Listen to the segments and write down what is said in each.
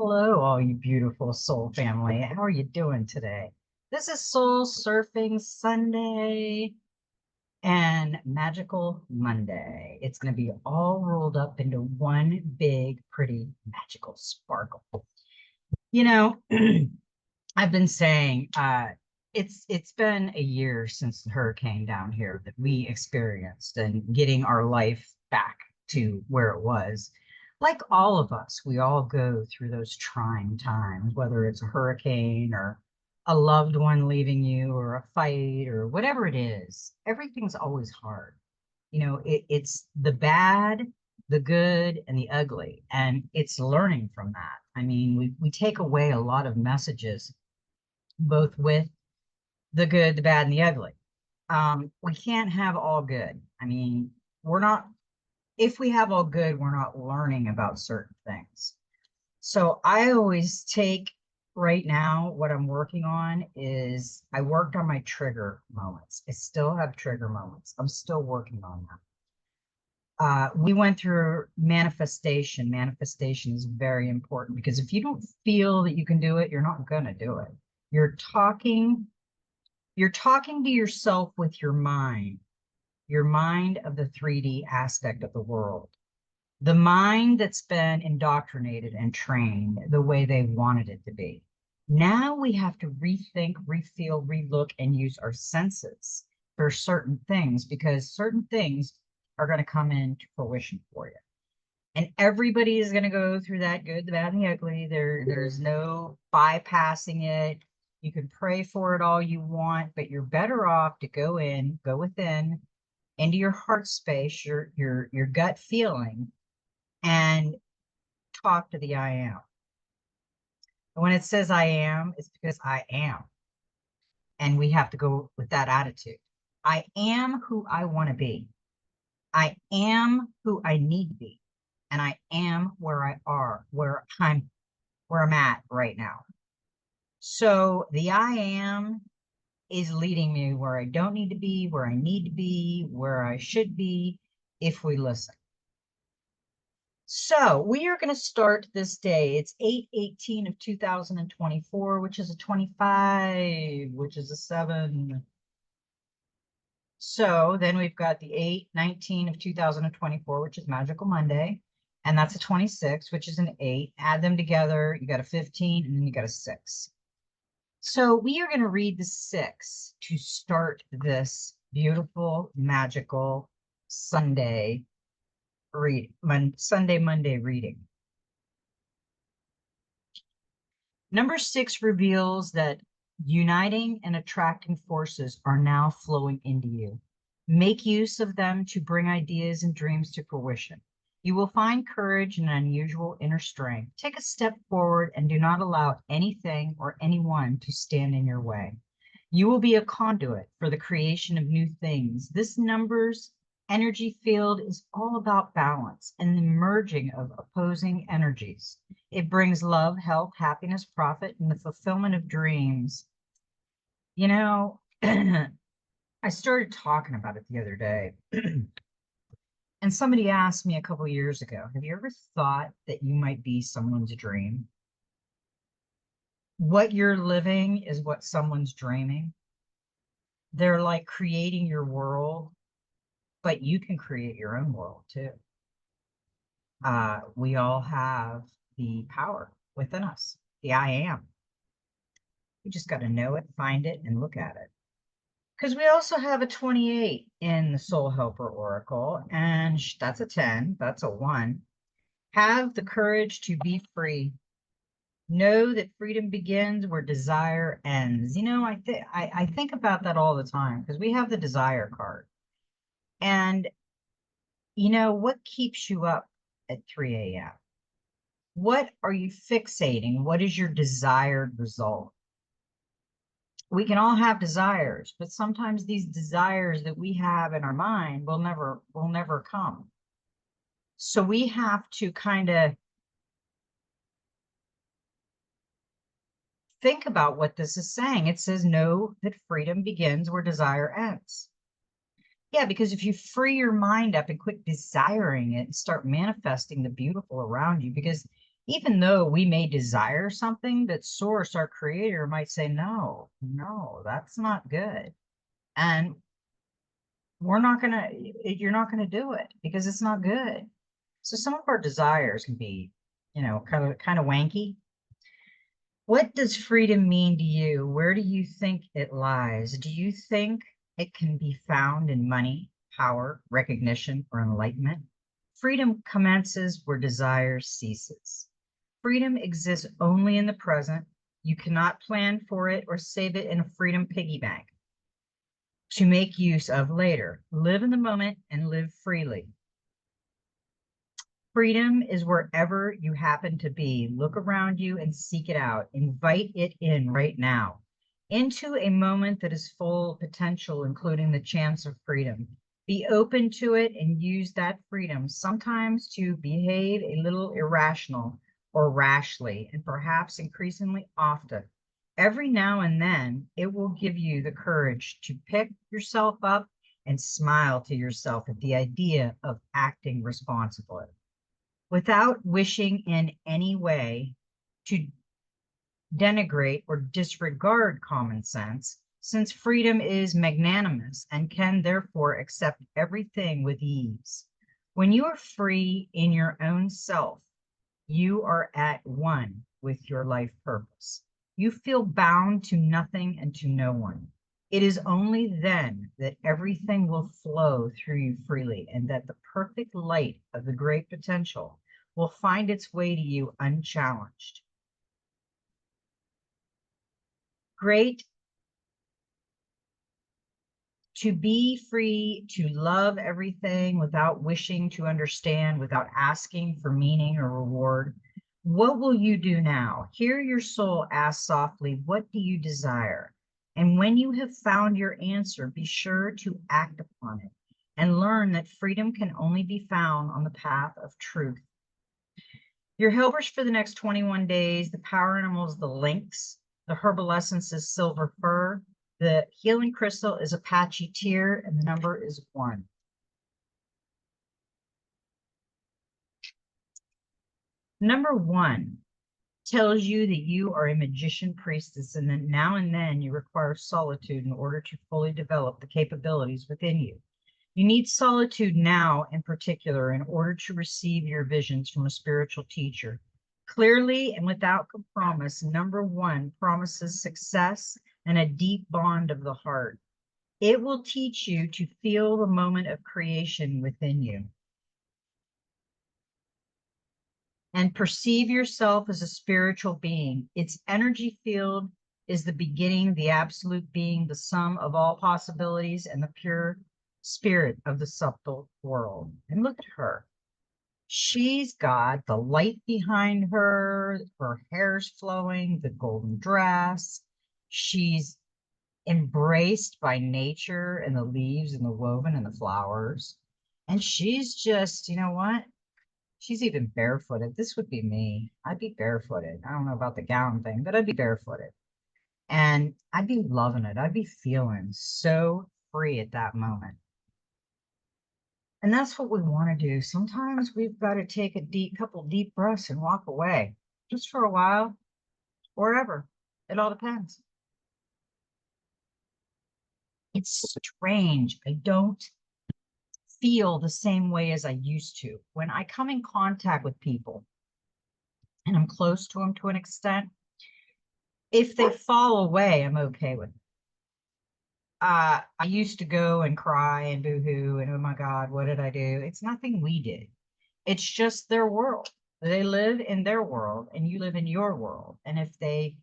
Hello, all you beautiful soul family. How are you doing today? This is Soul Surfing Sunday and Magical Monday. It's going to be all rolled up into one big, pretty, magical sparkle. You know, I've been saying it's been a year since the hurricane down here that we experienced and getting our life back to where it was. Like all of us, we all go through those trying times, whether it's a hurricane or a loved one leaving you or a fight or whatever it is. Everything's always hard. It's the bad, the good, and the ugly, and it's learning from that. I mean, we take away a lot of messages both with the good, the bad, and the ugly. We can't have all good. I mean, we're not, if we have all good, we're not learning about certain things. So I always take right now what I'm working on is I worked on my trigger moments. I still have trigger moments. I'm still working on them. We went through manifestation. Manifestation is very important because if you don't feel that you can do it, you're not going to do it. You're talking to yourself with your mind of the 3D aspect of the world, the mind that's been indoctrinated and trained the way they wanted it to be. Now we have to rethink, refeel, relook, and use our senses for certain things because certain things are going to come into fruition for you. And everybody is going to go through that good, the bad, and the ugly. There's no bypassing it. You can pray for it all you want, but you're better off to go within, into your heart space, your gut feeling, and talk to the I am. And when it says I am, it's because I am. And we have to go with that attitude. I am who I want to be. I am who I need to be. And I am where I'm at right now. So the I am is leading me where I don't need to be, where I need to be, where I should be, if we listen. So we are going to start this day. It's 8/18 of 2024, which is a 25, which is a 7. So then we've got the 8/19 of 2024, which is Magical Monday. And that's a 26, which is an 8. Add them together, you got a 15, and then you got a 6. So we are going to read the 6 to start this beautiful, magical Sunday Monday reading. Number 6 reveals that uniting and attracting forces are now flowing into you. Make use of them to bring ideas and dreams to fruition. You will find courage and unusual inner strength. Take a step forward and do not allow anything or anyone to stand in your way. You will be a conduit for the creation of new things. This numbers energy field is all about balance and the merging of opposing energies. It brings love, health, happiness, profit, and the fulfillment of dreams. You know, I started talking about it the other day. And somebody asked me a couple years ago, have you ever thought that you might be someone's dream? What you're living is what someone's dreaming. They're like creating your world, but you can create your own world too. We all have the power within us, the I am. We just got to know it, find it, and look at it. Because we also have a 28 in the Soul Helper Oracle, and that's a 10, that's a 1. Have the courage to be free. Know that freedom begins where desire ends. I think about that all the time because we have the desire card. And what keeps you up at 3 a.m.? What are you fixating? What is your desired result? We can all have desires, but sometimes these desires that we have in our mind will never come. So we have to kind of think about what this is saying. It says, know that freedom begins where desire ends. Yeah, because if you free your mind up and quit desiring it and start manifesting the beautiful around you, because Even though we may desire something, that source, our creator, might say, no, no, that's not good. And you're not gonna do it because it's not good. So some of our desires can be, kind of wanky. What does freedom mean to you? Where do you think it lies? Do you think it can be found in money, power, recognition, or enlightenment? Freedom commences where desire ceases. Freedom exists only in the present. You cannot plan for it or save it in a freedom piggy bank to make use of later. Live in the moment and live freely. Freedom is wherever you happen to be. Look around you and seek it out. Invite it in right now into a moment that is full of potential, including the chance of freedom. Be open to it and use that freedom sometimes to behave a little irrational or rashly, and perhaps increasingly often. Every now and then, it will give you the courage to pick yourself up and smile to yourself at the idea of acting responsibly without wishing in any way to denigrate or disregard common sense, since freedom is magnanimous and can therefore accept everything with ease. When you are free in your own self, you are at one with your life purpose. You feel bound to nothing and to no one. It is only then that everything will flow through you freely, and that the perfect light of the great potential will find its way to you unchallenged. Great to be free to love everything without wishing to understand, without asking for meaning or reward. What will you do now? Hear your soul ask softly, what do you desire? And when you have found your answer, be sure to act upon it and learn that freedom can only be found on the path of truth. Your helpers for the next 21 days, the power animals, the lynx, the herbal essence is silver fir, the healing crystal is Apache tear, and the number is 1. Number 1 tells you that you are a magician priestess, and that now and then you require solitude in order to fully develop the capabilities within you. You need solitude now in particular in order to receive your visions from a spiritual teacher. Clearly and without compromise, number 1 promises success and a deep bond of the heart. It will teach you to feel the moment of creation within you and perceive yourself as a spiritual being. Its energy field is the beginning, the absolute being, the sum of all possibilities, and the pure spirit of the subtle world. And look at her. She's got the light behind her hair's flowing, the golden dress. She's embraced by nature and the leaves and the woven and the flowers. And she's just, you know what? She's even barefooted. This would be me. I'd be barefooted. I don't know about the gown thing, but I'd be barefooted. And I'd be loving it. I'd be feeling so free at that moment. And that's what we want to do. Sometimes we've got to take a couple deep breaths and walk away just for a while or ever. It all depends. It's strange. I don't feel the same way as I used to. When I come in contact with people and I'm close to them to an extent, if they fall away, I'm okay with it. I used to go and cry and boo-hoo and oh my God, what did I do? It's nothing we did. It's just their world. They live in their world and you live in your world. And if they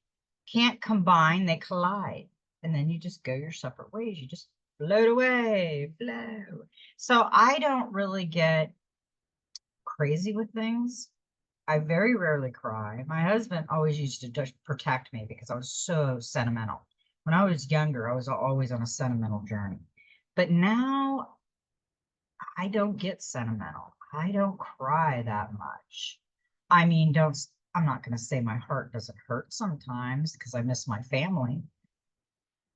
can't combine, they collide. And then you just go your separate ways. You just float away, flow. So I don't really get crazy with things. I very rarely cry. My husband always used to just protect me because I was so sentimental. When I was younger, I was always on a sentimental journey. But now I don't get sentimental. I don't cry that much. I mean, I'm not going to say my heart doesn't hurt sometimes because I miss my family.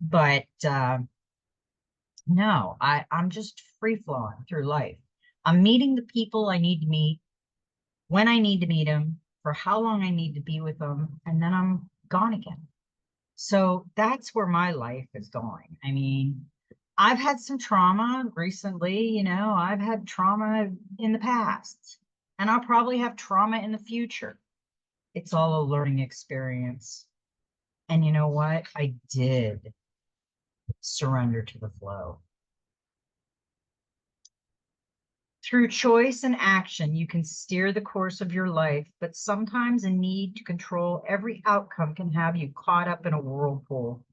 But no, I'm just free flowing through life. I'm meeting the people I need to meet when I need to meet them, for how long I need to be with them, and then I'm gone again. So that's where my life is going. I mean, I've had some trauma recently, I've had trauma in the past, and I'll probably have trauma in the future. It's all a learning experience. And you know what? I did surrender to the flow. Through choice and action, you can steer the course of your life, but sometimes a need to control every outcome can have you caught up in a whirlpool.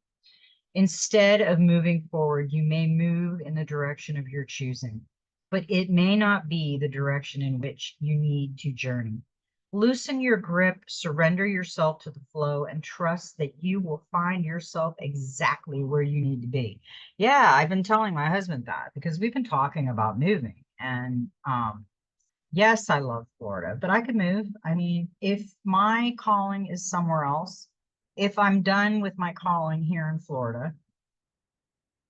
Instead of moving forward, you may move in the direction of your choosing, but it may not be the direction in which you need to journey. Loosen your grip, surrender yourself to the flow, and trust that you will find yourself exactly where you need to be. Yeah, I've been telling my husband that because we've been talking about moving. And yes, I love Florida, but I could move. I mean, if my calling is somewhere else, if I'm done with my calling here in Florida,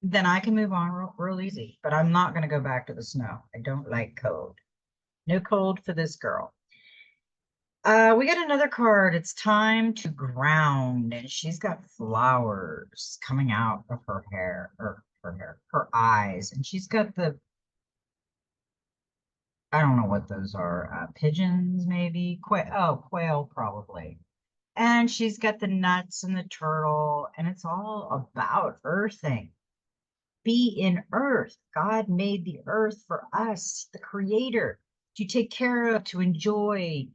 then I can move on real easy. But I'm not going to go back to the snow. I don't like cold. No cold for this girl. We got another card. It's time to ground, and she's got flowers coming out of her hair, or her eyes, and she's got I don't know what those are, pigeons maybe, quail probably. And she's got the nuts and the turtle, and it's all about earthing. Be in earth. God made the earth for us, the creator, to take care of, to enjoy.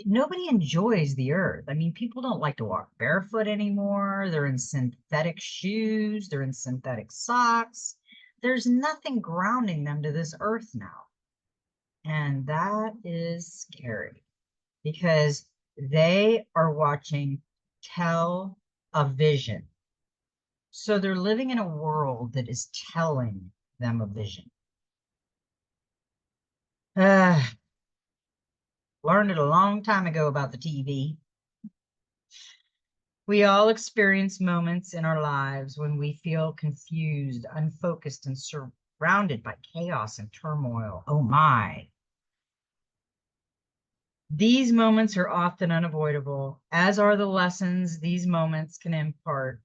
Nobody enjoys the earth. I mean, people don't like to walk barefoot anymore. They're in synthetic shoes, they're in synthetic socks. There's nothing grounding them to this earth now. And that is scary because they are watching television. So they're living in a world that is telling them a vision. Learned it a long time ago about the TV. We all experience moments in our lives when we feel confused, unfocused, and surrounded by chaos and turmoil. Oh my. These moments are often unavoidable, as are the lessons these moments can impart.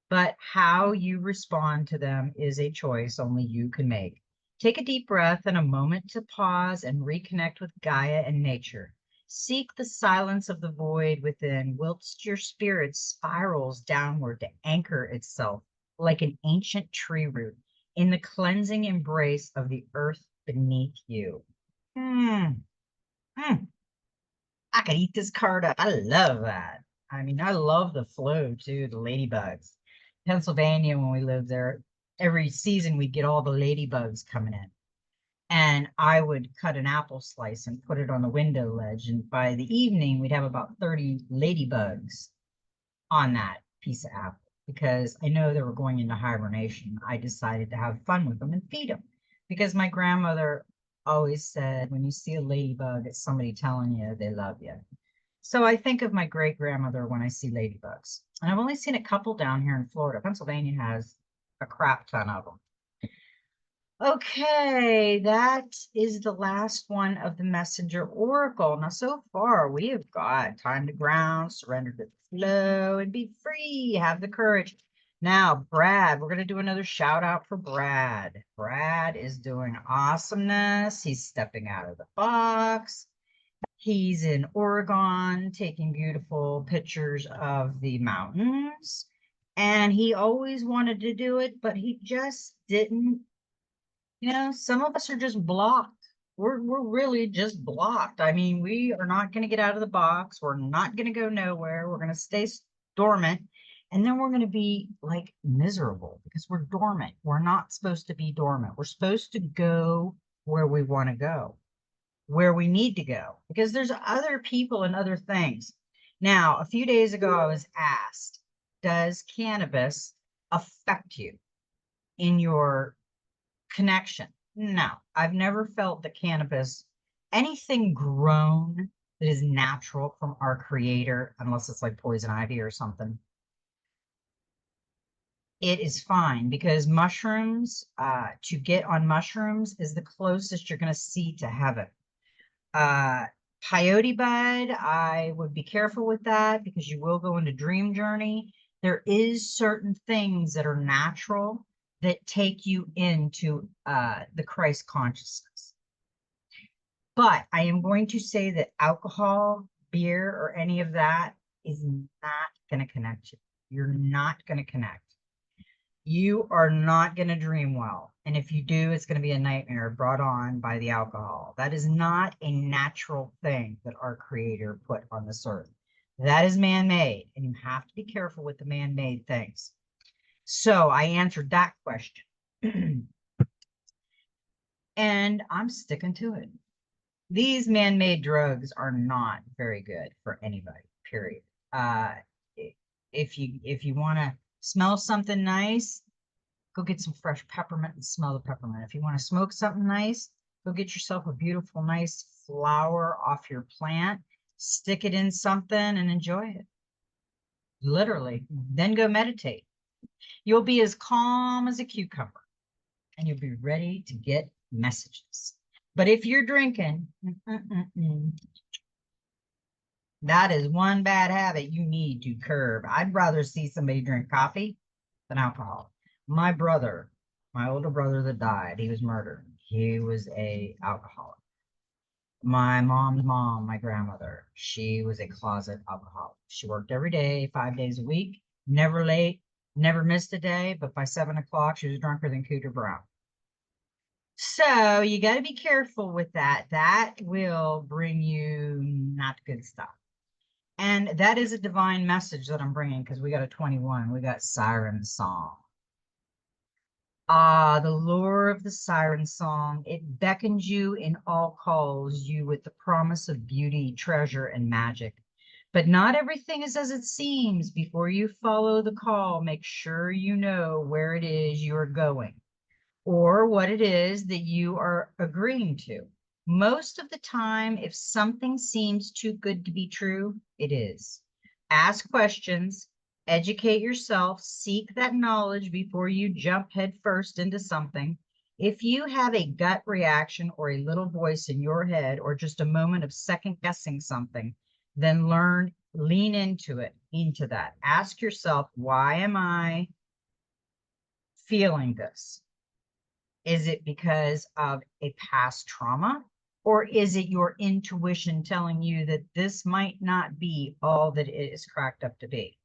But how you respond to them is a choice only you can make. Take a deep breath and a moment to pause and reconnect with Gaia and nature. Seek the silence of the void within, whilst your spirit spirals downward to anchor itself like an ancient tree root in the cleansing embrace of the earth beneath you. Hmm. Hmm. I could eat this card up. I love that. I mean, I love the flow too, the ladybugs. Pennsylvania, when we lived there, every season we'd get all the ladybugs coming in. And I would cut an apple slice and put it on the window ledge. And by the evening, we'd have about 30 ladybugs on that piece of apple because I know they were going into hibernation. I decided to have fun with them and feed them because my grandmother always said, when you see a ladybug, it's somebody telling you they love you. So I think of my great grandmother when I see ladybugs. And I've only seen a couple down here in Florida. Pennsylvania has a crap ton of them. Okay, that is the last one of the Messenger Oracle. Now, so far, we have got time to ground, surrender to the flow, and be free. Have the courage. Now, Brad, we're going to do another shout out for Brad. Brad is doing awesomeness. He's stepping out of the box. He's in Oregon taking beautiful pictures of the mountains. And he always wanted to do it, but he just didn't. Some of us are just blocked. We're really just blocked. I mean, we are not going to get out of the box. We're not going to go nowhere. We're going to stay dormant. And then we're going to be like miserable because we're dormant. We're not supposed to be dormant. We're supposed to go where we want to go, where we need to go, because there's other people and other things. Now, a few days ago, I was asked, does cannabis affect you in your connection? No, I've never felt that cannabis, anything grown that is natural from our creator, unless it's like poison ivy or something, it is fine because mushrooms, to get on mushrooms is the closest you're going to see to heaven. Peyote bud, I would be careful with that because you will go into dream journey. There is certain things that are natural that take you into the Christ consciousness. But I am going to say that alcohol, beer, or any of that is not going to connect you. You're not going to connect. You are not going to dream well. And if you do, it's going to be a nightmare brought on by the alcohol. That is not a natural thing that our Creator put on this earth. That is man-made, and you have to be careful with the man-made things. So I answered that question. And I'm sticking to it. These man-made drugs are not very good for anybody, period. If you want to smell something nice, go get some fresh peppermint and smell the peppermint. If you want to smoke something nice, go get yourself a beautiful, nice flower off your plant, stick it in something and enjoy it. Literally. Then go meditate. You'll be as calm as a cucumber and you'll be ready to get messages. But if you're drinking, that is one bad habit you need to curb. I'd rather see somebody drink coffee than alcohol. My brother, my older brother that died, he was murdered. He was a alcoholic. My mom's mom, my grandmother, she was a closet alcoholic. She worked every day, 5 days a week, never late, never missed a day, but by 7 o'clock, she was drunker than Cooter Brown. So you got to be careful with that. That will bring you not good stuff. And that is a divine message that I'm bringing because we got a 21. We got Siren Song. Ah, the lure of the siren song. It beckons you in all calls you with the promise of beauty, treasure, and magic. But not everything is as it seems. Before you follow the call, make sure you know where it is you're going or what it is that you are agreeing to. Most of the time, if something seems too good to be true, it is. Ask questions, educate yourself, seek that knowledge before you jump headfirst into something. If you have a gut reaction or a little voice in your head or just a moment of second guessing something, then lean into that. Ask yourself, why am I feeling this? Is it because of a past trauma? Or is it your intuition telling you that this might not be all that it is cracked up to be?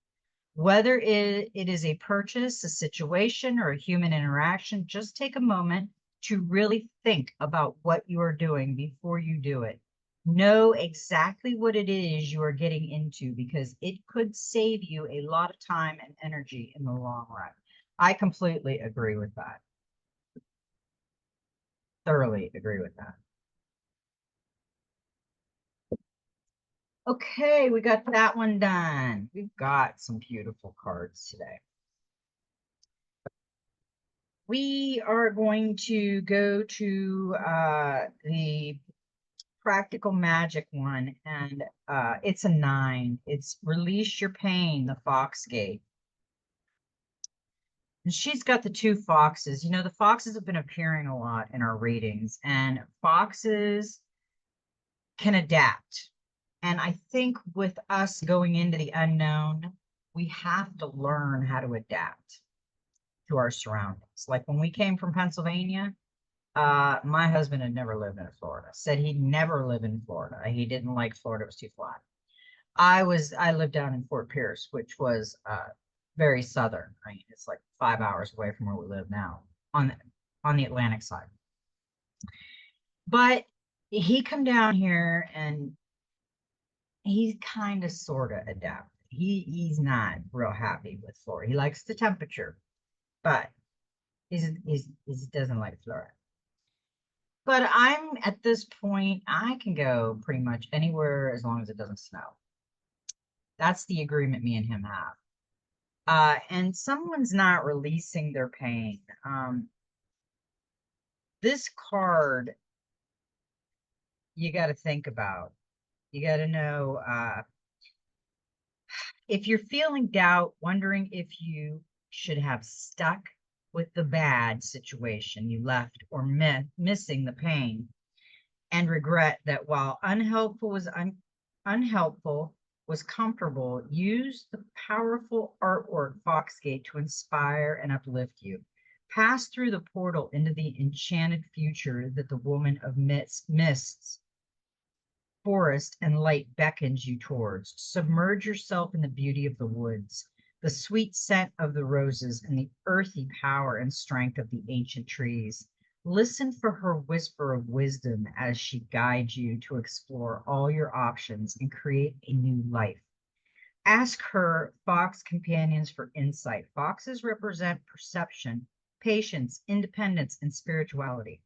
Whether it is a purchase, a situation, or a human interaction, just take a moment to really think about what you are doing before you do it. Know exactly what it is you are getting into because it could save you a lot of time and energy in the long run. I completely agree with that. Thoroughly agree with that. Okay, we got that one done. We've got some beautiful cards today. We are going to go to the practical magic one, and it's a 9. It's release your pain, the fox gate. And she's got the 2 foxes. You know, the foxes have been appearing a lot in our readings, and foxes can adapt. And I think with us going into the unknown, we have to learn how to adapt to our surroundings. Like when we came from Pennsylvania, my husband had never lived in Florida, said he'd never live in Florida. He didn't like Florida, it was too flat. I lived down in Fort Pierce, which was very southern. I mean, it's like 5 hours away from where we live now on the Atlantic side. But he come down here and he's kind of sort of adapted. He's not real happy with Florida. He likes the temperature, but he doesn't like Florida. But I'm at this point, I can go pretty much anywhere as long as it doesn't snow. That's the agreement me and him have. And someone's not releasing their pain. This card, you got to think about. You got to know if you're feeling doubt, wondering if you should have stuck with the bad situation you left or missing the pain. and regret that while unhelpful was comfortable, use the powerful artwork Foxgate to inspire and uplift you. Pass through the portal into the enchanted future that the woman of mists, forest, and light beckons you towards. Submerge yourself in the beauty of the woods, the sweet scent of the roses, and the earthy power and strength of the ancient trees. Listen for her whisper of wisdom as she guides you to explore all your options and create a new life. Ask her fox companions for insight. Foxes represent perception, patience, independence, and spirituality.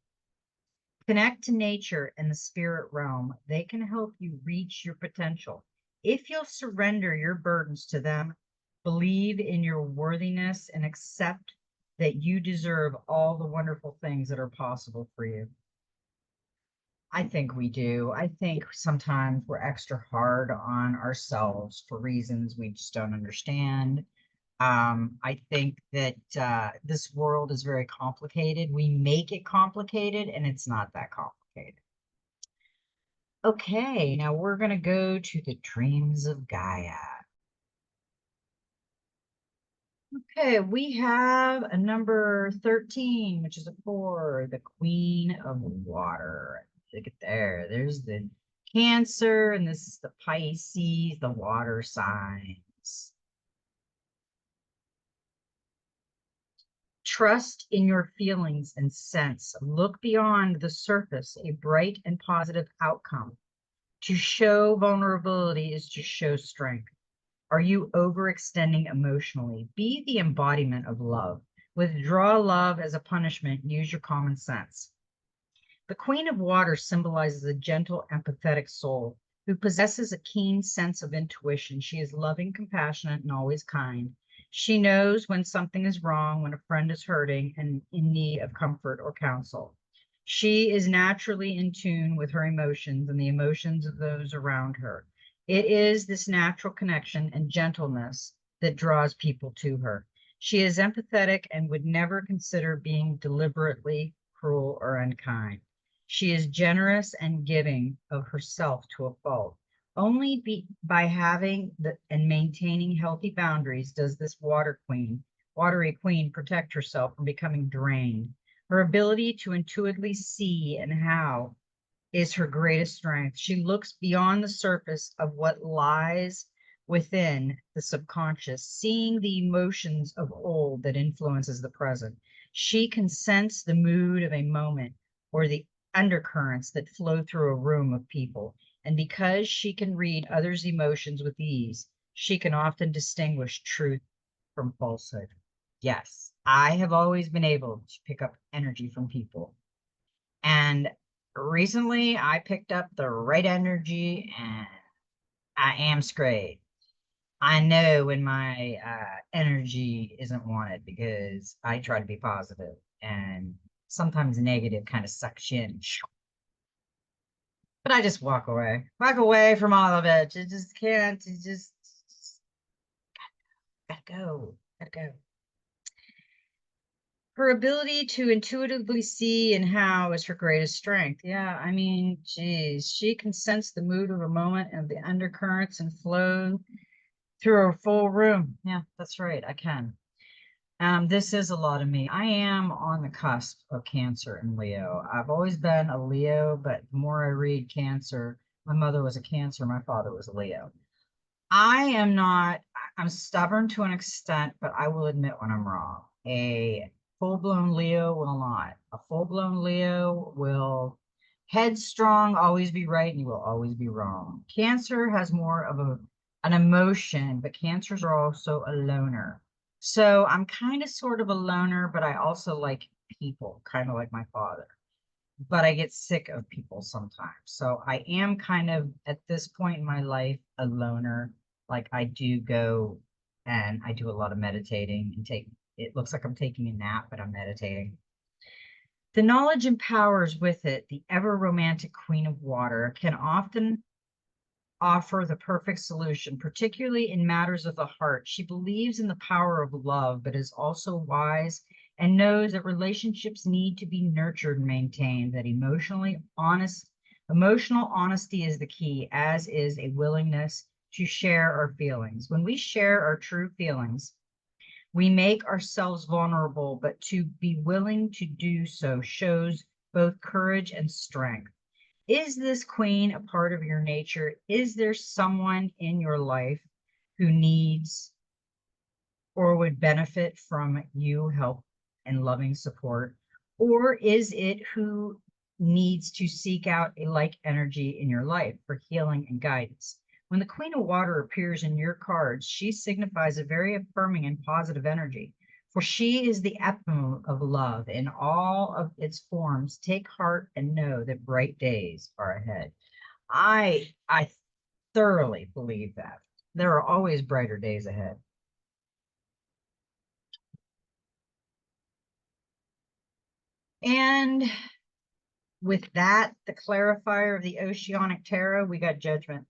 Connect to nature and the spirit realm. They can help you reach your potential. If you'll surrender your burdens to them, believe in your worthiness, and accept that you deserve all the wonderful things that are possible for you. I think we do. I think sometimes we're extra hard on ourselves for reasons we just don't understand. I think that this world is very complicated. We make it complicated, and it's not that complicated. Okay, now we're going to go to the dreams of Gaia. Okay, we have a number 13, which is a 4, the Queen of Water. Look at there. There's the Cancer, and this is the Pisces, the water signs. Trust in your feelings and sense. Look beyond the surface, a bright and positive outcome. To show vulnerability is to show strength. Are you overextending emotionally? Be the embodiment of love. Withdraw love as a punishment. Use your common sense. The Queen of Water symbolizes a gentle, empathetic soul who possesses a keen sense of intuition. She is loving, compassionate, and always kind. She knows when something is wrong, when a friend is hurting and in need of comfort or counsel. She is naturally in tune with her emotions and the emotions of those around her. It is this natural connection and gentleness that draws people to her. She is empathetic and would never consider being deliberately cruel or unkind. She is generous and giving of herself to a fault. Only by having and maintaining healthy boundaries does this watery queen, protect herself from becoming drained. Her ability to intuitively see and how is her greatest strength. She looks beyond the surface of what lies within the subconscious, seeing the emotions of old that influences the present. She can sense the mood of a moment or the undercurrents that flow through a room of people. And because she can read others' emotions with ease, she can often distinguish truth from falsehood. Yes, I have always been able to pick up energy from people. And recently I picked up the right energy and I am straight. I know when my energy isn't wanted because I try to be positive and sometimes negative kind of sucks you in. But I just walk away from all of it. You just can't, you just gotta go. Her ability to intuitively see and how is her greatest strength. Yeah, I mean, geez, she can sense the mood of a moment and the undercurrents and flow through a full room. Yeah, that's right. I can. This is a lot of me. I am on the cusp of Cancer and Leo. I've always been a Leo, but the more I read Cancer, my mother was a Cancer, my father was a Leo. I am not, I'm stubborn to an extent, but I will admit when I'm wrong. A full-blown Leo will not. A full-blown Leo will headstrong, always be right, and you will always be wrong. Cancer has more of an emotion, but Cancers are also a loner. So I'm kind of sort of a loner, but I also like people, kind of like my father. But I get sick of people sometimes. So I am kind of at this point in my life a loner. Like I do go and I do a lot of meditating and it looks like I'm taking a nap, but I'm meditating. The knowledge and powers with it, the ever romantic Queen of Water, can often offer the perfect solution, particularly in matters of the heart. She believes in the power of love, but is also wise and knows that relationships need to be nurtured and maintained, that emotionally honest Emotional honesty is the key, as is a willingness to share our feelings. When we share our true feelings, we make ourselves vulnerable, but to be willing to do so shows both courage and strength. Is this queen a part of your nature? Is there someone in your life who needs or would benefit from you help and loving support? Or is it who needs to seek out a like energy in your life for healing and guidance? When the Queen of Water appears in your cards, she signifies a very affirming and positive energy, for she is the epitome of love in all of its forms. Take heart and know that bright days are ahead. I thoroughly believe that. There are always brighter days ahead. And with that, the clarifier of the Oceanic Tarot, we got judgment.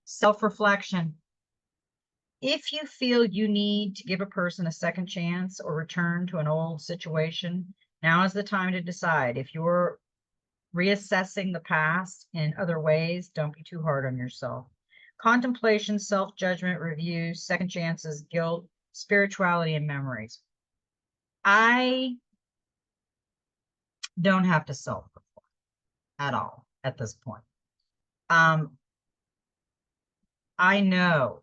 Self-reflection. If you feel you need to give a person a second chance or return to an old situation, now is the time to decide. If you're reassessing the past in other ways, don't be too hard on yourself. Contemplation, self-judgment, review, second chances, guilt, spirituality, and memories. I don't have to self-reflect at all at this point. I know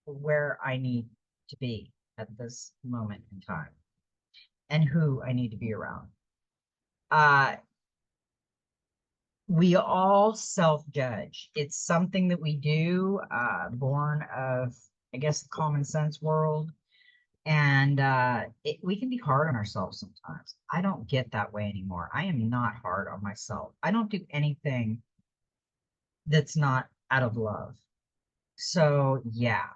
where I need to be at this moment in time and who I need to be around. We all self-judge. It's something that we do, born of, I guess, the common sense world. And we can be hard on ourselves sometimes. I don't get that way anymore. I am not hard on myself. I don't do anything that's not out of love. So yeah.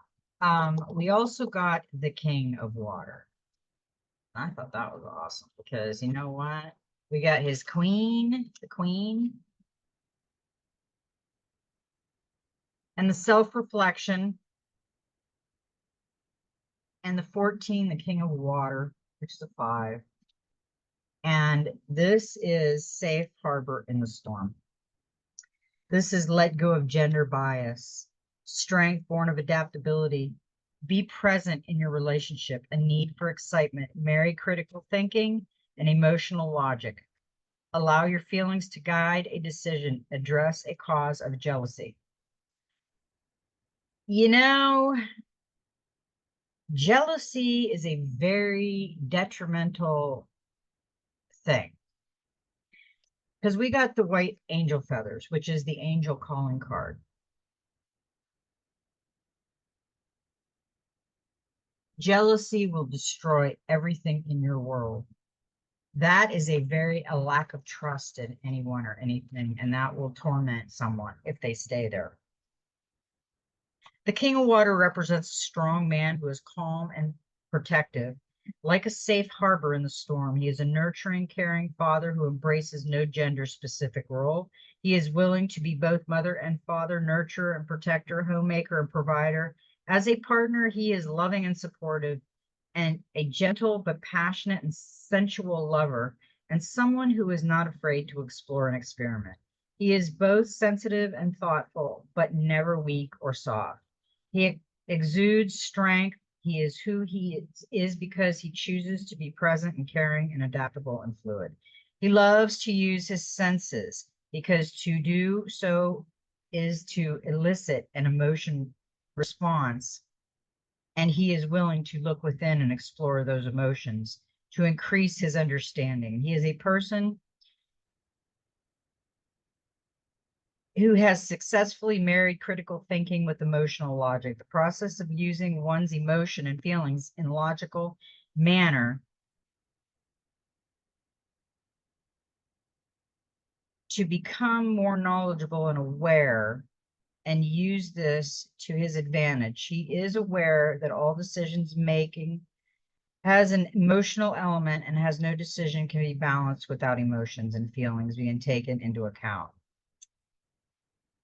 We also got the King of Water. I thought that was awesome because you know what? We got his queen, the queen, and the self-reflection, and the 14, the King of Water, which is a 5. And this is safe harbor in the storm. This is let go of gender bias, strength born of adaptability. Be present in your relationship, a need for excitement, marry critical thinking and emotional logic. Allow your feelings to guide a decision, address a cause of jealousy. You know, jealousy is a very detrimental thing because we got the white angel feathers, which is the angel calling card. Jealousy will destroy everything in your world. That is a lack of trust in anyone or anything, and that will torment someone if they stay there. The King of Water represents a strong man who is calm and protective. Like a safe harbor in the storm, he is a nurturing, caring father who embraces no gender-specific role. He is willing to be both mother and father, nurturer and protector, homemaker and provider. As a partner, he is loving and supportive, and a gentle but passionate and sensual lover, and someone who is not afraid to explore and experiment. He is both sensitive and thoughtful, but never weak or soft. He exudes strength. He is who he is because he chooses to be present and caring and adaptable and fluid. He loves to use his senses because to do so is to elicit an emotion response, and he is willing to look within and explore those emotions to increase his understanding. He is a person who has successfully married critical thinking with emotional logic. The process of using one's emotion and feelings in logical manner to become more knowledgeable and aware and use this to his advantage. He is aware that all decisions making has an emotional element and has no decision can be balanced without emotions and feelings being taken into account.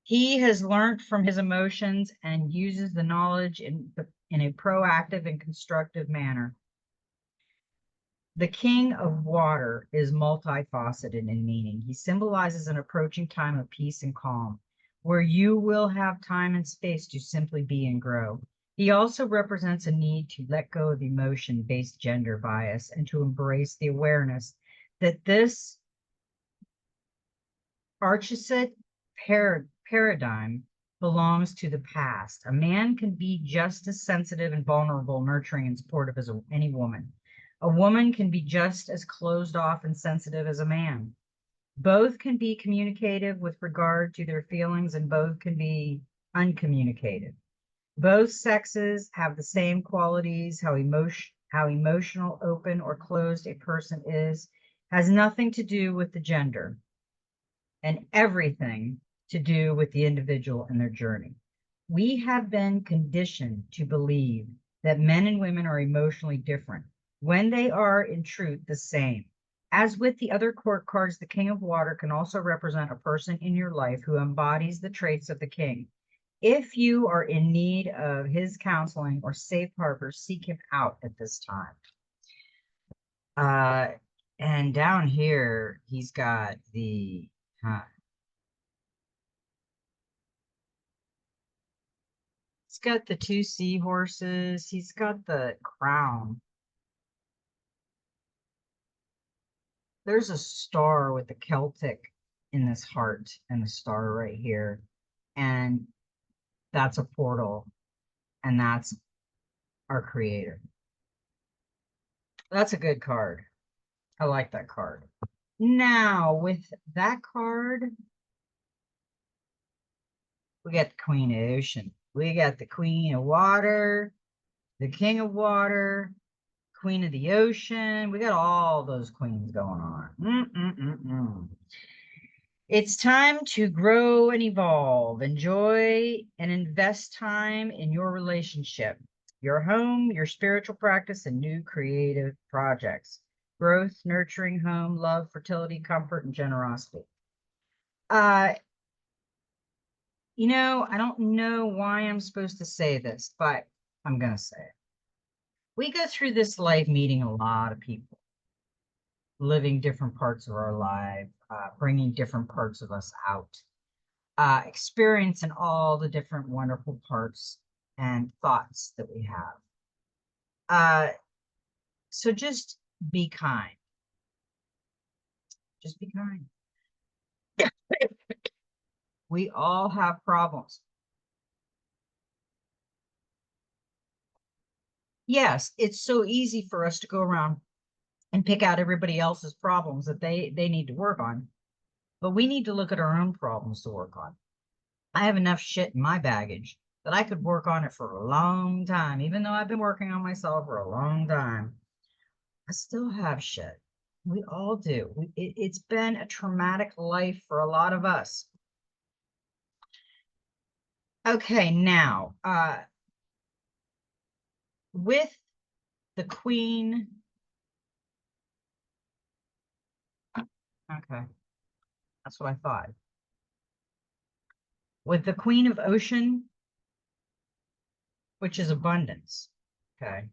He has learned from his emotions and uses the knowledge in a proactive and constructive manner. The king of water is multifaceted in meaning. He symbolizes an approaching time of peace and calm, where you will have time and space to simply be and grow. He also represents a need to let go of emotion-based gender bias and to embrace the awareness that this archetype paradigm belongs to the past. A man can be just as sensitive and vulnerable, nurturing, and supportive as any woman. A woman can be just as closed off and sensitive as a man. Both can be communicative with regard to their feelings, and both can be uncommunicative. Both sexes have the same qualities. How emotional, open, or closed a person is has nothing to do with the gender and everything to do with the individual and their journey. We have been conditioned to believe that men and women are emotionally different when they are in truth the same. As with the other court cards, the King of Water can also represent a person in your life who embodies the traits of the king. If you are in need of his counseling or safe harbor, seek him out at this time. And down here, he's got the he's got the two seahorses. He's got the crown. There's a star with the Celtic in this heart and the star right here. And that's a portal. And that's our creator. That's a good card. I like that card. Now, with that card, we got the Queen of Ocean. We got the Queen of Water, the King of Water, Queen of the Ocean. We got all those queens going on. It's time to grow and evolve. Enjoy and invest time in your relationship, your home, your spiritual practice, and new creative projects. Growth, nurturing home, love, fertility, comfort, and generosity. You know, I don't know why I'm supposed to say this, but I'm going to say it. We go through this life meeting a lot of people, living different parts of our life, bringing different parts of us out, experiencing all the different wonderful parts and thoughts that we have. So just be kind. Just be kind. We all have problems. Yes, it's so easy for us to go around and pick out everybody else's problems that they need to work on. But we need to look at our own problems to work on. I have enough shit in my baggage that I could work on it for a long time. Even though I've been working on myself for a long time, I still have shit. We all do. It's been a traumatic life for a lot of us. Okay, now, with the Queen. Okay, that's what I thought. With the Queen of Ocean, which is abundance. Okay.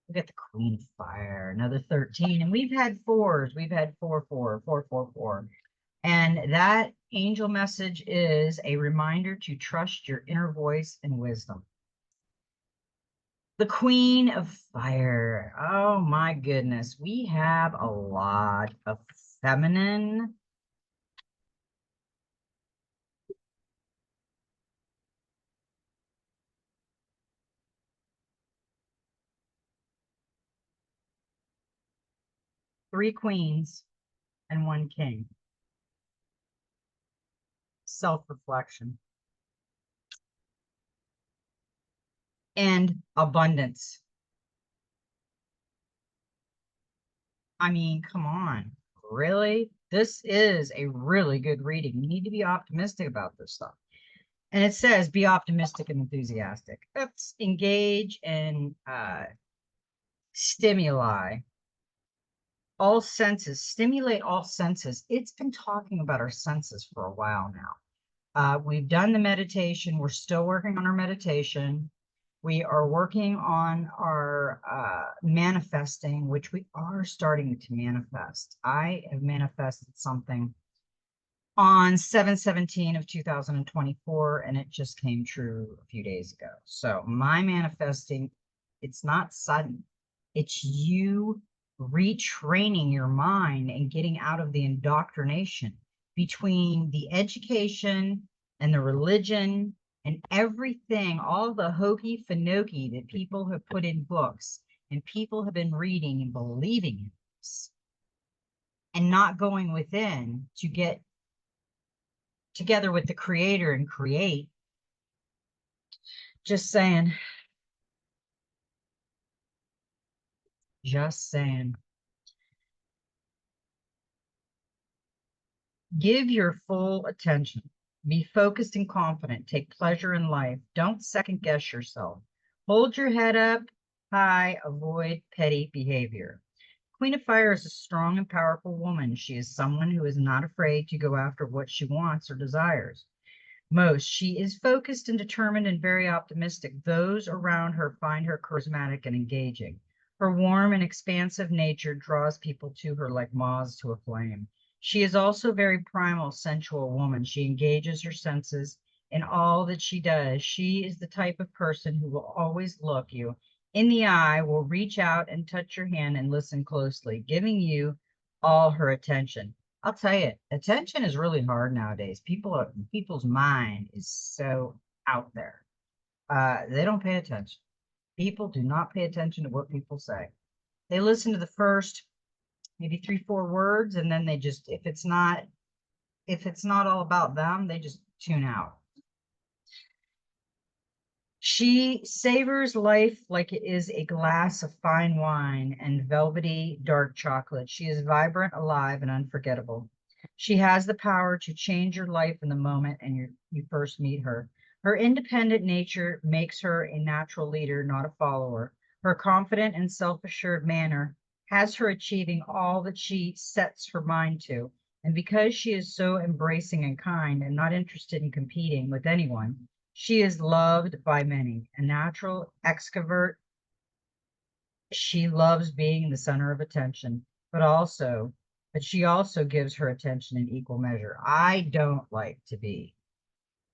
We got the Queen of Fire, another 13. And we've had fours. We've had 4, 4, 4, 4, 4. And that angel message is a reminder to trust your inner voice and wisdom. The Queen of Fire. Oh my goodness. We have a lot of feminine. Three queens and one king. Self-reflection. And abundance. I mean, come on. Really? This is a really good reading. You need to be optimistic about this stuff. And it says, be optimistic and enthusiastic. Let's engage in stimuli. All senses, stimulate all senses. It's been talking about our senses for a while now. We've done the meditation. We're still working on our meditation. We are working on our manifesting, which we are starting to manifest. I have manifested something on 7/17 of 2024, and it just came true a few days ago. So my manifesting, it's not sudden. It's you retraining your mind and getting out of the indoctrination between the education and the religion and everything, all the hokey finoki that people have put in books and people have been reading and believing in this, and not going within to get together with the creator and create. Just saying. Just saying. Give your full attention. Be focused and confident. Take pleasure in life. Don't second guess yourself. Hold your head up high. Avoid petty behavior. Queen of Fire is a strong and powerful woman. She is someone who is not afraid to go after what she wants or desires. Most. She is focused and determined and very optimistic. Those around her find her charismatic and engaging. Her warm and expansive nature draws people to her like moths to a flame. She is also a very primal, sensual woman. She engages her senses in all that she does. She is the type of person who will always look you in the eye, will reach out and touch your hand and listen closely, giving you all her attention. I'll tell you, attention is really hard nowadays. People's mind is so out there. They don't pay attention. People do not pay attention to what people say. They listen to the first maybe 3, 4 words, and then they just, if it's not all about them, they just tune out. She savors life like it is a glass of fine wine and velvety dark chocolate. She is vibrant, alive, and unforgettable. She has the power to change your life in the moment and you first meet her. Her independent nature makes her a natural leader, not a follower. Her confident and self-assured manner has her achieving all that she sets her mind to. And because she is so embracing and kind and not interested in competing with anyone, she is loved by many. A natural extrovert, she loves being the center of attention, but she also gives her attention in equal measure. I don't like to be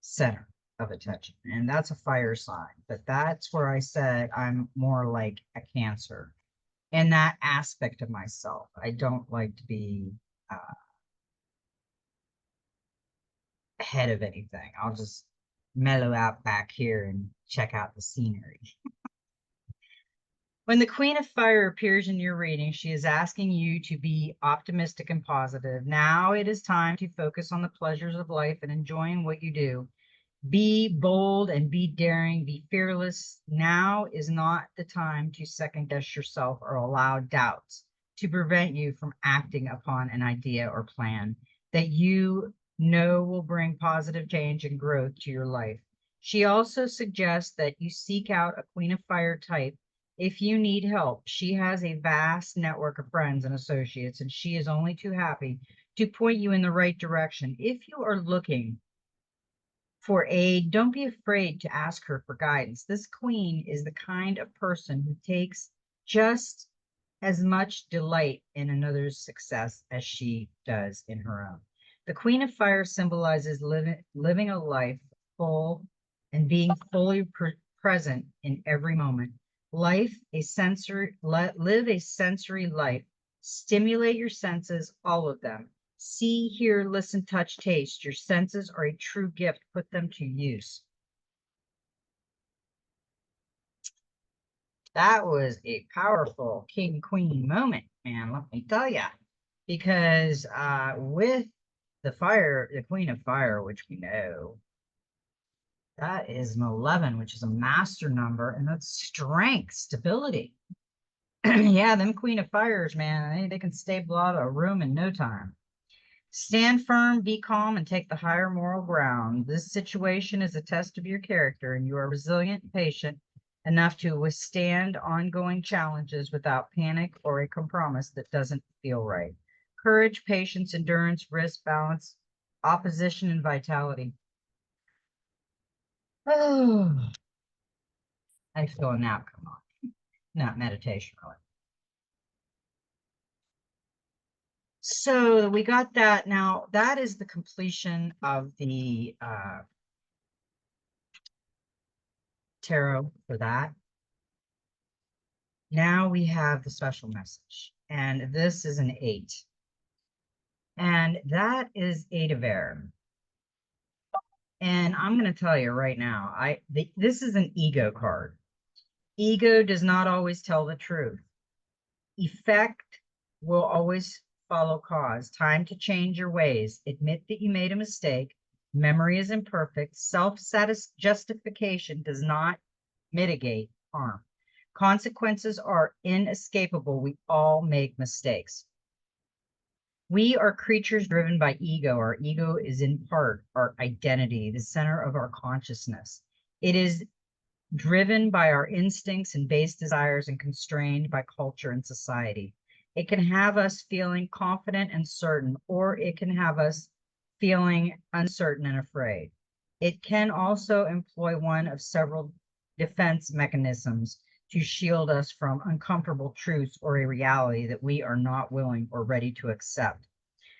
center of attention, and that's a fire sign, but that's where I said I'm more like a Cancer in that aspect of myself. I don't like to be ahead of anything. I'll just mellow out back here and check out the scenery. When the Queen of Fire appears in your reading, she is asking you to be optimistic and positive. Now it is time to focus on the pleasures of life and enjoying what you do. Be bold and be daring, be fearless. Now is not the time to second guess yourself or allow doubts to prevent you from acting upon an idea or plan that you know will bring positive change and growth to your life. She also suggests that you seek out a Queen of Fire type if you need help. She has a vast network of friends and associates, and she is only too happy to point you in the right direction. If you are looking for aid, don't be afraid to ask her for guidance. This queen is the kind of person who takes just as much delight in another's success as she does in her own. The Queen of Fire symbolizes living a life full and being fully present in every moment. Live a sensory life. Stimulate your senses, all of them. See, hear, listen, touch, taste. Your senses are a true gift. Put them to use. That was a powerful king queen moment, man. Let me tell you, because with the Queen of Fire, which we know, that is an 11, which is a master number, and that's strength, stability. Yeah, them Queen of Fires, man, they can stable out a room in no time. Stand firm, be calm, and take the higher moral ground. This situation is a test of your character, and you are resilient and patient enough to withstand ongoing challenges without panic or a compromise that doesn't feel right. Courage, patience, endurance, risk, balance, opposition, and vitality. Oh, I feel a nap come on. Not meditation, really. So we got that. Now that is the completion of the tarot for that. Now we have the special message, and this is an 8. And that is 8 of air. And I'm going to tell you right now, this is an ego card. Ego does not always tell the truth. Effect will always follow cause. Time to change your ways. Admit that you made a mistake. Memory is imperfect. Self-justification does not mitigate harm. Consequences are inescapable. We all make mistakes. We are creatures driven by ego. Our ego is in part our identity, the center of our consciousness. It is driven by our instincts and base desires and constrained by culture and society. It can have us feeling confident and certain, or it can have us feeling uncertain and afraid. It can also employ one of several defense mechanisms to shield us from uncomfortable truths or a reality that we are not willing or ready to accept.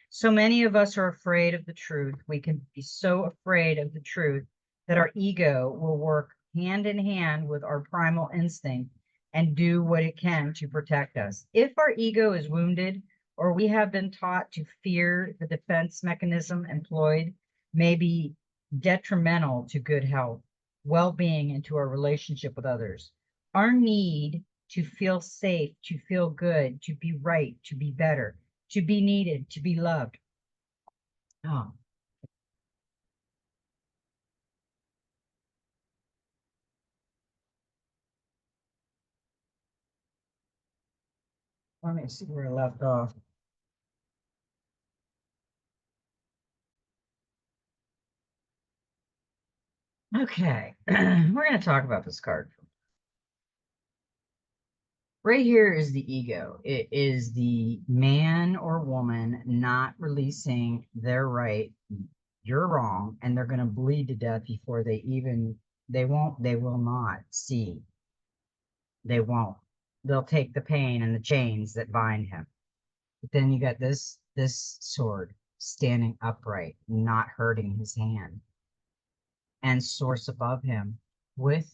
So many of us are afraid of the truth. We can be so afraid of the truth that our ego will work hand in hand with our primal instinct and do what it can to protect us. If our ego is wounded, or we have been taught to fear, the defense mechanism employed may be detrimental to good health, well-being, and to our relationship with others. Our need to feel safe, to feel good, to be right, to be better, to be needed, to be loved. Oh, let me see where I left off. Okay, we're going to talk about this card. Right here is the ego. It is the man or woman not releasing their right. You're wrong, and they're going to bleed to death before they will not see. They won't. They'll take the pain and the chains that bind him. But then you got this sword standing upright, not hurting his hand, and source above him with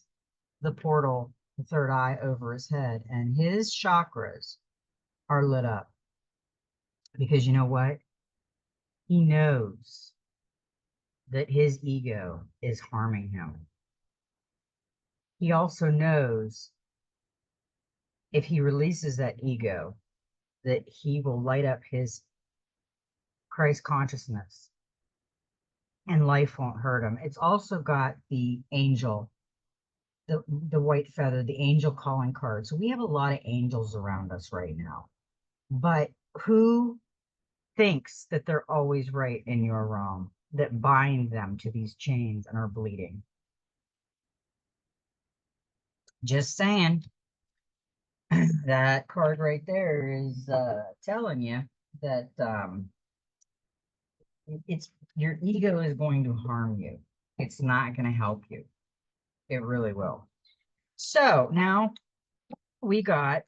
the portal, the third eye over his head, and his chakras are lit up. Because you know what? He knows that his ego is harming him. He also knows if he releases that ego, that he will light up his Christ consciousness and life won't hurt him. It's also got the angel, the white feather, the angel calling card. So we have a lot of angels around us right now. But who thinks that they're always right and you're wrong, that bind them to these chains and are bleeding? Just saying. That card right there is telling you that it's your ego is going to harm you. It's not going to help you. It really will. So now we got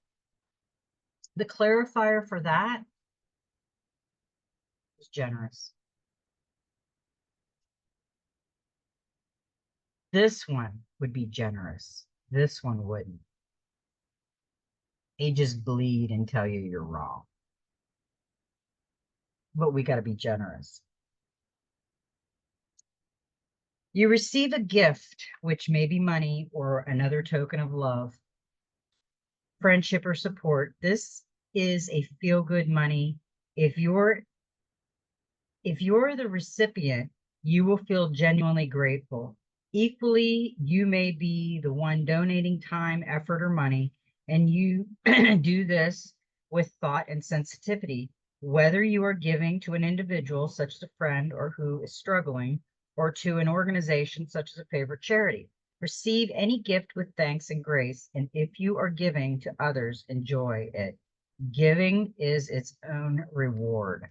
the clarifier for that is generous. This one would be generous. This one wouldn't. They just bleed and tell you you're wrong. But we got to be generous. You receive a gift, which may be money or another token of love, friendship, or support. This is a feel-good money. If you're the recipient, you will feel genuinely grateful. Equally, you may be the one donating time, effort, or money, and you do this with thought and sensitivity. Whether you are giving to an individual, such as a friend or who is struggling, or to an organization, such as a favorite charity, receive any gift with thanks and grace. And if you are giving to others, enjoy it. Giving is its own reward.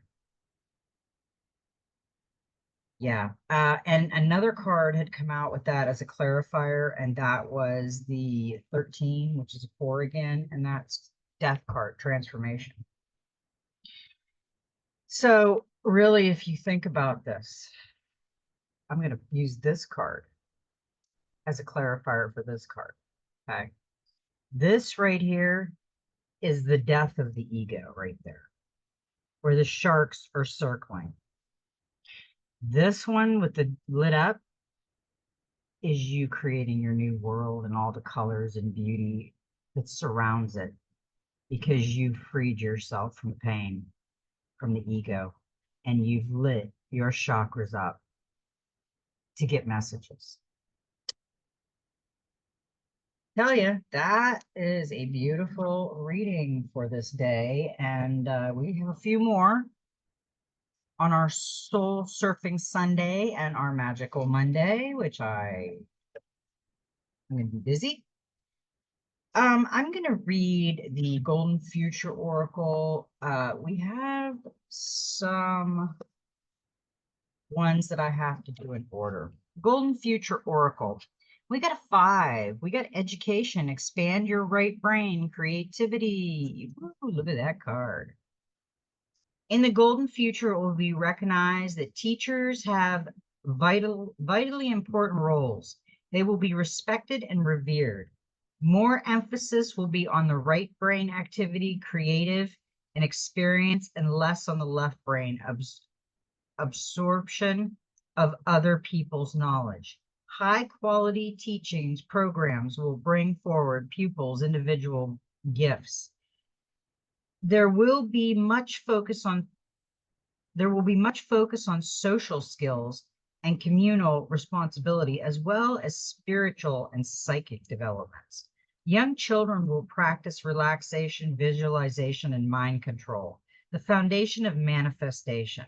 Yeah. And another card had come out with that as a clarifier, and that was the 13, which is a 4 again, and that's death card, transformation. So really, if you think about this, I'm going to use this card as a clarifier for this card. Okay. This right here is the death of the ego right there, where the sharks are circling. This one with the lit up is you creating your new world and all the colors and beauty that surrounds it because you've freed yourself from pain, from the ego, and you've lit your chakras up to get messages. Tell you, that is a beautiful reading for this day. And we have a few more on our Soul Surfing Sunday and our Magical Monday, which I'm going to be busy. I'm going to read the Golden Future Oracle. We have some ones that I have to do in order. Golden Future Oracle. We got a 5. We got education, expand your right brain, creativity. Woo, look at that card. In the golden future, it will be recognized that teachers have vitally important roles. They will be respected and revered. More emphasis will be on the right brain activity, creative and experience, and less on the left brain absorption of other people's knowledge. High quality teachings programs will bring forward pupils' individual gifts. There will be much focus on social skills and communal responsibility, as well as spiritual and psychic developments. Young children will practice relaxation, visualization, and mind control, the foundation of manifestation.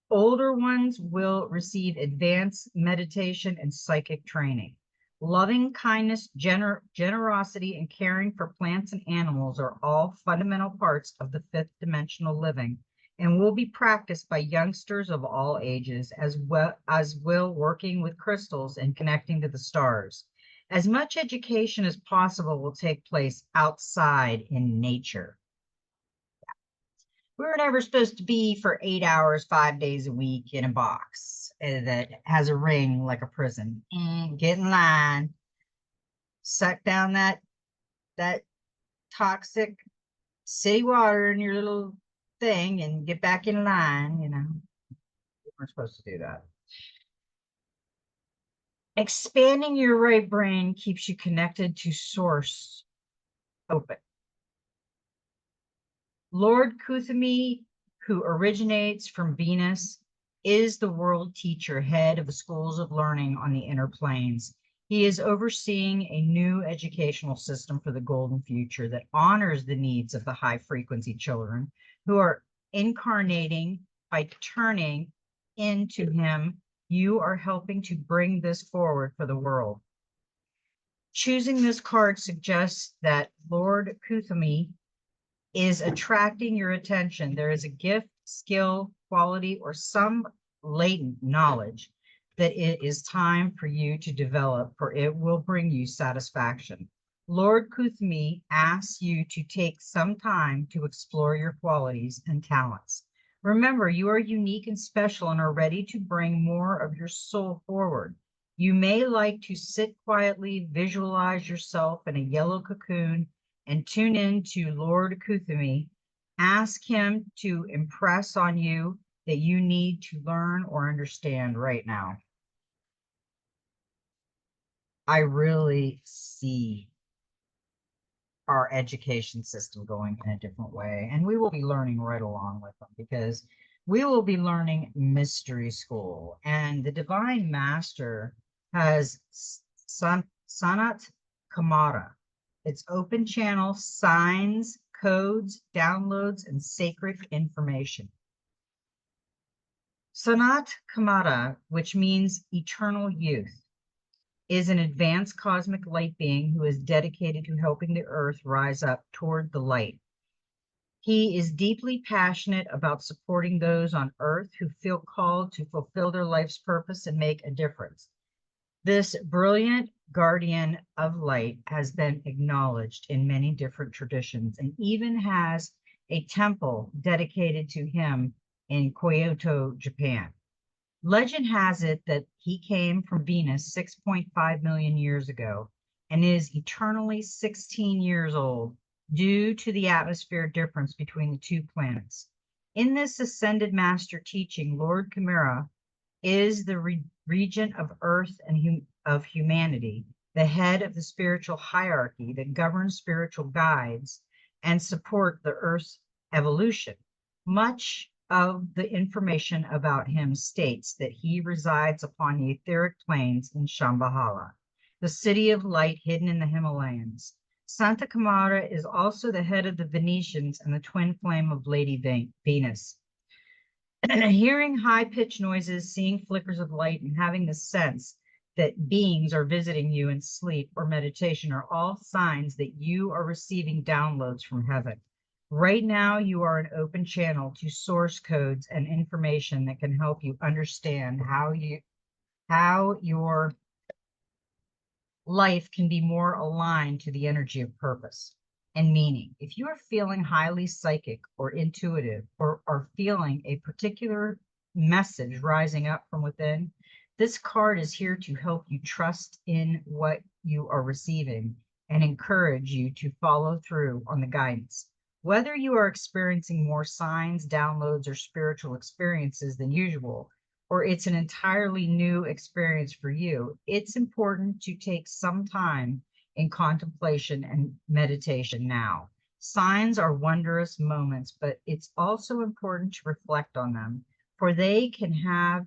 Older ones will receive advanced meditation and psychic training. Loving kindness, generosity, and caring for plants and animals are all fundamental parts of the fifth dimensional living and will be practiced by youngsters of all ages, as well as will working with crystals and connecting to the stars. As much education as possible will take place outside in nature. We were never supposed to be for 8 hours, 5 days a week in a box that has a ring like a prison. Get in line, suck down that toxic city water in your little thing, and get back in line. We weren't supposed to do that. Expanding your right brain keeps you connected to source open. Lord Kuthumi, who originates from Venus, is the world teacher, head of the schools of learning on the inner planes. He is overseeing a new educational system for the golden future that honors the needs of the high frequency children who are incarnating by turning into him. You are helping to bring this forward for the world. Choosing this card suggests that Lord Kuthumi is attracting your attention. There is a gift, skill, quality, or some latent knowledge that it is time for you to develop, for it will bring you satisfaction. Lord Kuthumi asks you to take some time to explore your qualities and talents. Remember, you are unique and special and are ready to bring more of your soul forward. You may like to sit quietly, visualize yourself in a yellow cocoon, and tune in to Lord Kuthumi. Ask him to impress on you that you need to learn or understand right now. I really see our education system going in a different way, and we will be learning right along with them because we will be learning mystery school, and the divine master has Sanat Kamara. It's open channel, signs, codes, downloads, and sacred information. Sanat Kamara, which means eternal youth, is an advanced cosmic light being who is dedicated to helping the earth rise up toward the light. He is deeply passionate about supporting those on earth who feel called to fulfill their life's purpose and make a difference. This brilliant guardian of light has been acknowledged in many different traditions and even has a temple dedicated to him in Kyoto, Japan. Legend has it that he came from Venus 6.5 million years ago and is eternally 16 years old due to the atmosphere difference between the two planets. In this ascended master teaching, Lord Chimera is the regent of earth and of humanity, the head of the spiritual hierarchy that governs spiritual guides and support the earth's evolution. Much of the information about him states that he resides upon the etheric plains in Shambhala, the city of light hidden in the Himalayas. Santa Camara is also the head of the Venetians and the twin flame of Lady Venus. Hearing high-pitched noises, seeing flickers of light, and having the sense that beings are visiting you in sleep or meditation are all signs that you are receiving downloads from heaven. Right now, you are an open channel to source codes and information that can help you understand how your life can be more aligned to the energy of purpose and meaning. If you are feeling highly psychic or intuitive or are feeling a particular message rising up from within, this card is here to help you trust in what you are receiving and encourage you to follow through on the guidance. Whether you are experiencing more signs, downloads, or spiritual experiences than usual, or it's an entirely new experience for you, it's important to take some time in contemplation and meditation now. Signs are wondrous moments, but it's also important to reflect on them, for they can have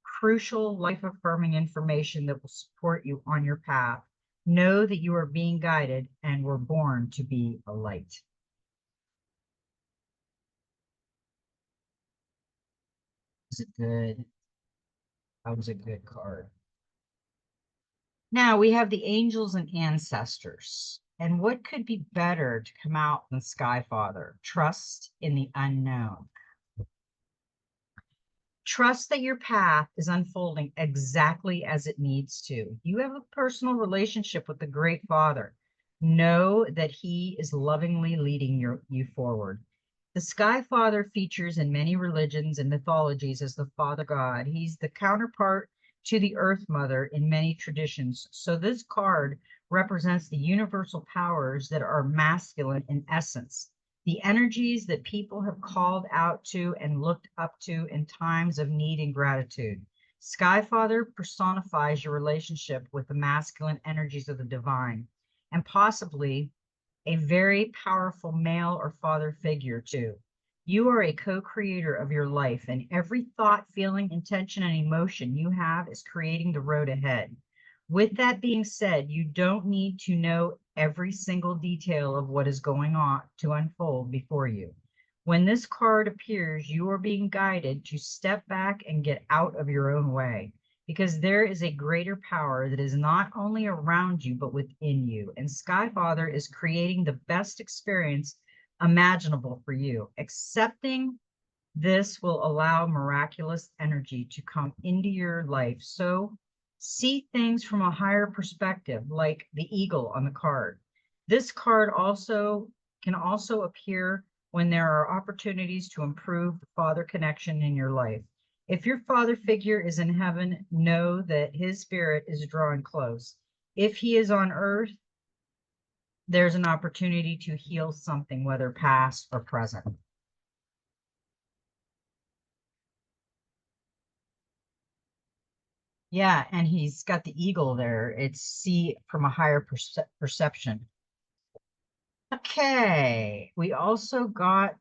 crucial life-affirming information that will support you on your path. Know that you are being guided and were born to be a light. Is it good? That was a good card. Now we have the angels and ancestors. And what could be better to come out than Sky Father? Trust in the unknown. Trust that your path is unfolding exactly as it needs to. You have a personal relationship with the Great Father. Know that he is lovingly leading you forward. The Sky Father features in many religions and mythologies as the Father God. He's the counterpart to the Earth Mother in many traditions. So this card represents the universal powers that are masculine in essence, the energies that people have called out to and looked up to in times of need and gratitude. Sky Father personifies your relationship with the masculine energies of the divine and possibly a very powerful male or father figure too. You are a co-creator of your life, and every thought, feeling, intention, and emotion you have is creating the road ahead. With that being said, you don't need to know every single detail of what is going on to unfold before you. When this card appears, you are being guided to step back and get out of your own way, because there is a greater power that is not only around you, but within you. And Sky Father is creating the best experience imaginable for you. Accepting this will allow miraculous energy to come into your life. So see things from a higher perspective, like the eagle on the card. This card can also appear when there are opportunities to improve the father connection in your life. If your father figure is in heaven, know that his spirit is drawing close. If he is on earth, there's an opportunity to heal something, whether past or present. Yeah, and he's got the eagle there. It's see from a higher perception. Okay, we also got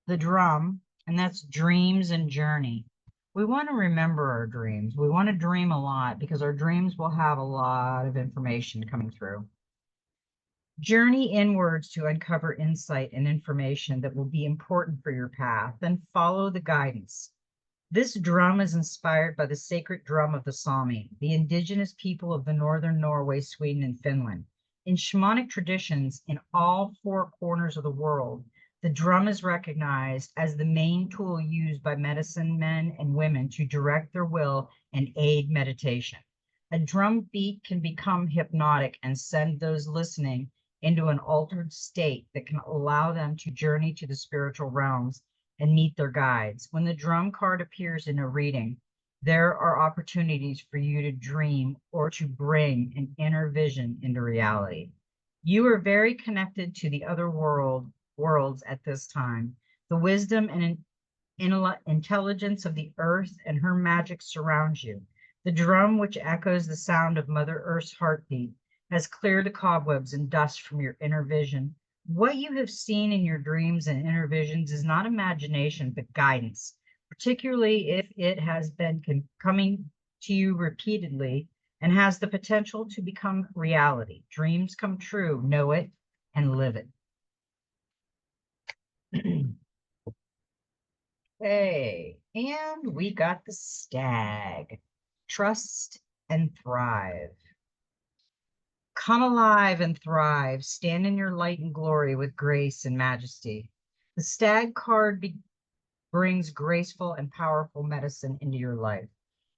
the drum, and that's dreams and journey. We want to remember our dreams. We want to dream a lot because our dreams will have a lot of information coming through. Journey inwards to uncover insight and information that will be important for your path, then follow the guidance. This drum is inspired by the sacred drum of the Sami, the indigenous people of the northern Norway, Sweden, and Finland. In shamanic traditions in all four corners of the world, the drum is recognized as the main tool used by medicine men and women to direct their will and aid meditation. A drum beat can become hypnotic and send those listening into an altered state that can allow them to journey to the spiritual realms and meet their guides. When the drum card appears in a reading, there are opportunities for you to dream or to bring an inner vision into reality. You are very connected to the other worlds at this time. The wisdom and intelligence of the earth and her magic surrounds you. The drum, which echoes the sound of Mother Earth's heartbeat, has cleared the cobwebs and dust from your inner vision. What you have seen in your dreams and inner visions is not imagination, but guidance, particularly if it has been coming to you repeatedly and has the potential to become reality. Dreams come true, know it, and live it. Hey, and we got the stag. Trust and thrive. Come alive and thrive. Stand in your light and glory with grace and majesty. The stag card brings graceful and powerful medicine into your life.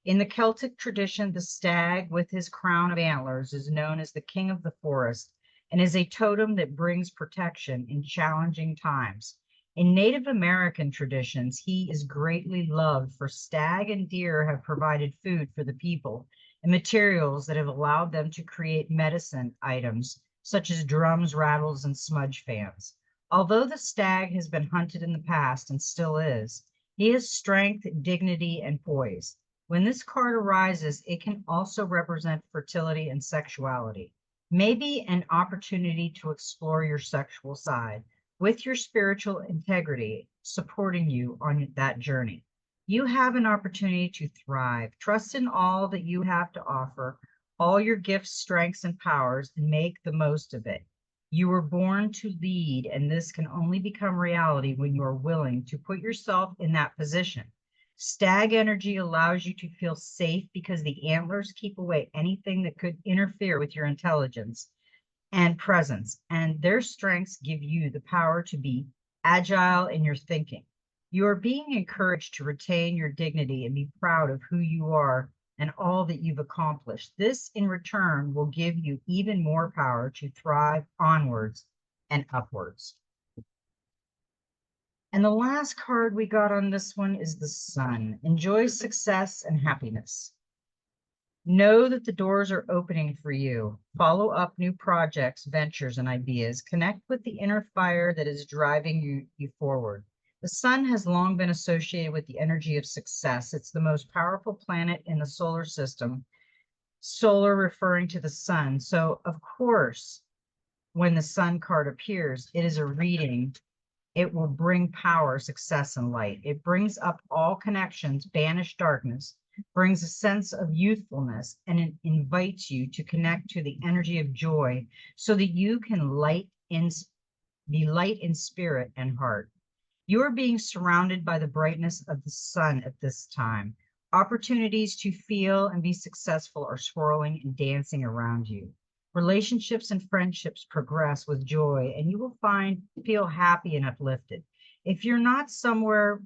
In the Celtic tradition, the stag with his crown of antlers is known as the king of the forest and is a totem that brings protection in challenging times. In Native American traditions, he is greatly loved, for stag and deer have provided food for the people and materials that have allowed them to create medicine items such as drums, rattles, and smudge fans. Although the stag has been hunted in the past and still is, he has strength, dignity, and poise. When this card arises, it can also represent fertility and sexuality, maybe an opportunity to explore your sexual side with your spiritual integrity supporting you on that journey. You have an opportunity to thrive. Trust in all that you have to offer, all your gifts, strengths, and powers, and make the most of it. You were born to lead, and this can only become reality when you are willing to put yourself in that position. Stag energy allows you to feel safe because the antlers keep away anything that could interfere with your intelligence and presence, and their strengths give you the power to be agile in your thinking. You are being encouraged to retain your dignity and be proud of who you are and all that you've accomplished. This, in return, will give you even more power to thrive onwards and upwards. And the last card we got on this one is the Sun. Enjoy success and happiness. Know that the doors are opening for you. Follow up new projects, ventures, and ideas. Connect with the inner fire that is driving you forward. The sun has long been associated with the energy of success. It's the most powerful planet in the solar system, solar referring to the sun. So, of course, when the sun card appears, it is a reading. It will bring power, success, and light. It brings up all connections, banish darkness, brings a sense of youthfulness, and it invites you to connect to the energy of joy so that you can be light in spirit and heart. You are being surrounded by the brightness of the sun at this time. Opportunities to feel and be successful are swirling and dancing around you. Relationships and friendships progress with joy, and you will feel happy and uplifted. If you're not somewhere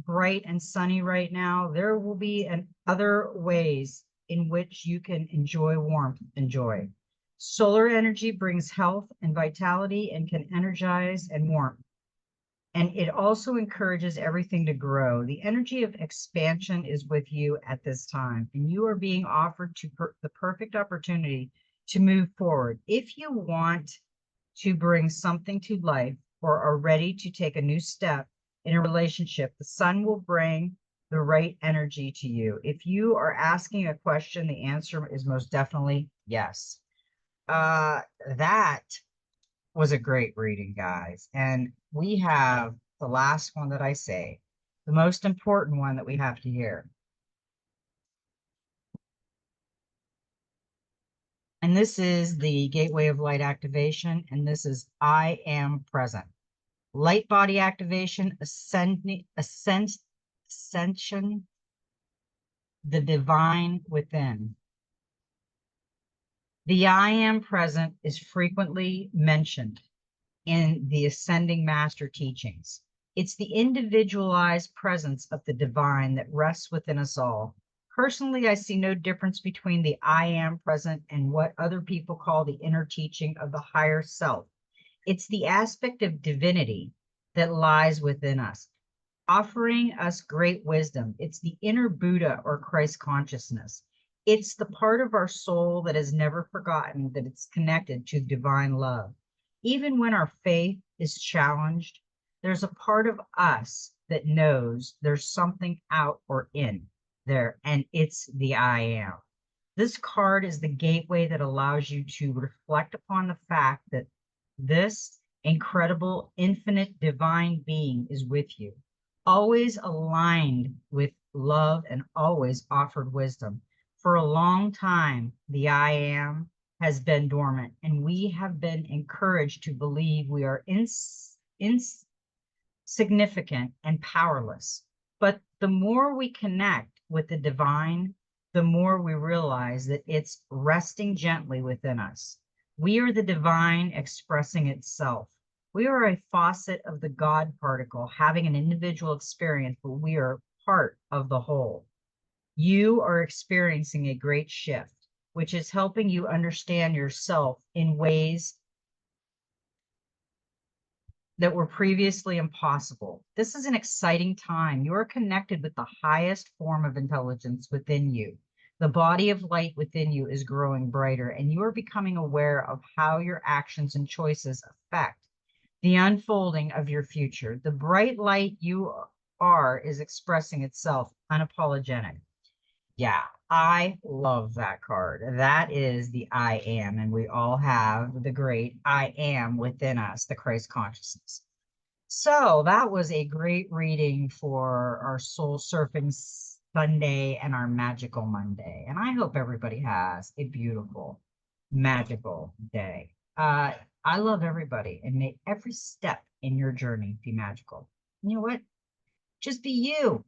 bright and sunny right now, there will be other ways in which you can enjoy warmth and joy. Solar energy brings health and vitality and can energize and warmth. And it also encourages everything to grow. The energy of expansion is with you at this time, and you are being offered the perfect opportunity to move forward. If you want to bring something to life or are ready to take a new step in a relationship, the sun will bring the right energy to you. If you are asking a question, the answer is most definitely yes. That was a great reading, guys. And we have the last one that I say, the most important one that we have to hear. And this is the Gateway of Light activation, and this is I am present. Light body activation, ascension, the divine within. The I am present is frequently mentioned in the ascending master teachings. It's the individualized presence of the divine that rests within us all. Personally, I see no difference between the I am present and what other people call the inner teaching of the higher self. It's the aspect of divinity that lies within us, offering us great wisdom. It's the inner Buddha or Christ consciousness. It's the part of our soul that has never forgotten that it's connected to divine love. Even when our faith is challenged, there's a part of us that knows there's something out or in there, and it's the I am. This card is the gateway that allows you to reflect upon the fact that this incredible, infinite, divine being is with you, always aligned with love and always offered wisdom. For a long time, the I am has been dormant, and we have been encouraged to believe we are insignificant and powerless. But the more we connect with the divine, the more we realize that it's resting gently within us. We are the divine expressing itself. We are a faucet of the God particle having an individual experience, but we are part of the whole. You are experiencing a great shift, which is helping you understand yourself in ways that were previously impossible. This is an exciting time. You are connected with the highest form of intelligence within you. The body of light within you is growing brighter, and you are becoming aware of how your actions and choices affect the unfolding of your future. The bright light you are is expressing itself unapologetic. Yeah, I love that card. That is the I am, and we all have the great I am within us, the Christ consciousness. So that was a great reading for our Soul Surfing Sunday and our Magical Monday. And I hope everybody has a beautiful, magical day. I love everybody, and may every step in your journey be magical. You know what? Just be you.